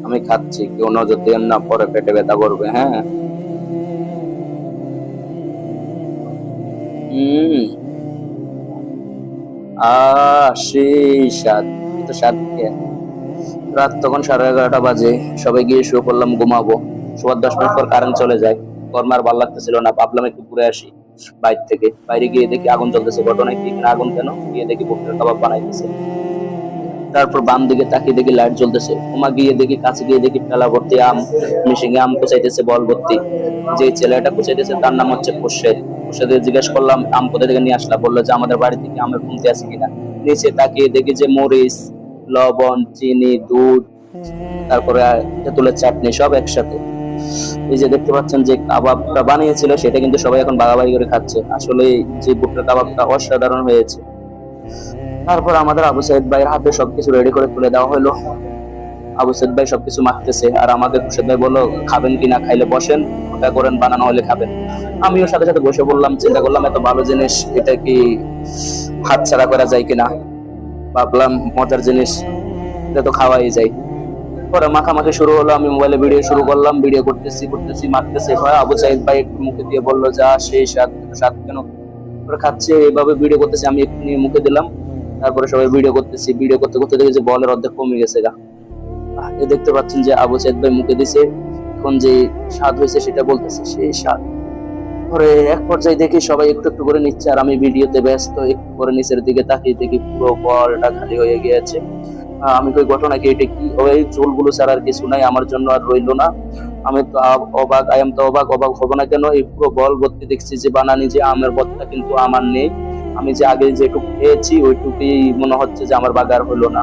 আমি খাচ্ছি, কেউ নজর দিয়েন না, পরে পেটে ব্যথা করবে। হ্যাঁ। হম। সেই স্বাদ, কিন্তু স্বাদ কে। রাত তখন 11:30 বাজে। সবাই গিয়ে শুয়ে পড়লাম ঘুমাবো। শোয়ার 10 মিনিট পর কারেন্ট চলে যায়। গরম আর ভালো লাগতেছিল না, ভাবলাম একটু ঘুরে আসি। বাইরে গিয়ে দেখি আগুন জ্বলতেছে। ঘটনা কি, এখানে আগুন কেন? গিয়ে দেখি ভুট্টার কাবাব বানাইতেছে। তারপর বাম দিকে তাকিয়ে দেখি লাইট জ্বলতেছে। ওমা, গিয়ে দেখি, কাছে গিয়ে দেখি ঠেলা ভর্তি আম। মিশিংয়ে আম কুচাইতেছে বল ভর্তি। যে ছেলেটা কুচাইতেছে তার নাম হচ্ছে খুরশেদ। খুরশেদকে জিজ্ঞেস করলাম আম কোথা থেকে নিয়ে আসলা। বললো যে আমাদের বাড়ি থেকে আমের কমতি আছে কিনা। নিচে তাকিয়ে দেখি যে মরিচ, লবণ, চিনি, দুধ, তারপরে তেঁতুলের চাটনি সব একসাথে। এই যে দেখতে পাচ্ছেন যে কাবাবটা বানিয়েছিল, সেটা কিন্তু সবাই এখন ভাগাভাগি করে খাচ্ছে। আসলে যে ভুট্টার কাবাবটা অসাধারণ হয়েছে। তারপর আমাদের আবু সাইদ ভাইয়ের হাতে সবকিছু রেডি করে তুলে দেওয়া হলো। আবু সাইদ ভাই সবকিছু মাখতেছে, আর আমাদের খুরশেদ ভাই বললো খাবেন কিনা, খাইলে বসেন, ওটা করেন, বানানো হলে খাবেন। আমিও সাথে সাথে বসে বললাম, চিন্তা করলাম এত ভালো জিনিস, এটা কি হাতছাড়া করা যায় কিনা। ভাবলাম মজার জিনিস, এটা তো খাওয়াই যায়। পরে মাখামাখি শুরু হলো। আমি মোবাইলে ভিডিও শুরু করলাম, ভিডিও করতেছি করতেছি মাখতেছি। আবু সাইদ ভাই একটু মুখে দিয়ে বললো যা সেই স্বাদ, স্বাদ কেন। করে খাচ্ছে, এইভাবে ভিডিও করতেছি, আমি একটু নিয়ে মুখে দিলাম। তারপরে সবাই ভিডিও করতেছি, ভিডিও করতে করতে দেখি যে বলের অর্ধেক কমে গেছে গা। এ দেখতে পাচ্ছেন যে আবু সাইদ ভাই মুখে দিছে, এখন যে স্বাদ হয়েছে সেটা বলতেছে সেই স্বাদ। পরে এক পর্যায়ে দেখি সবাই একটু একটু করে নিচ্ছে, আর আমি ভিডিওতে ব্যস্ত। একটু করে নিচের দিকে তাকিয়ে দেখি পুরো বলটা খালি হয়ে গিয়েছে। আমি কই ঘটনা কি, এটা কি? ওই চুলগুলো ছাড়া আর কিছু নাই আমার জন্য আর রইলো না। আমি তো অবাক, আই এম তো অবাক। অবাক হবো না কেন? এই পুরো বল ভর্তি দেখছি যে বানানি যে আমের বত্তা, কিন্তু আমার নেই। আমি যে আগে যেটুকু খেয়েছি ওইটুকুই মনে হচ্ছে যে আমার বাগার হলো না।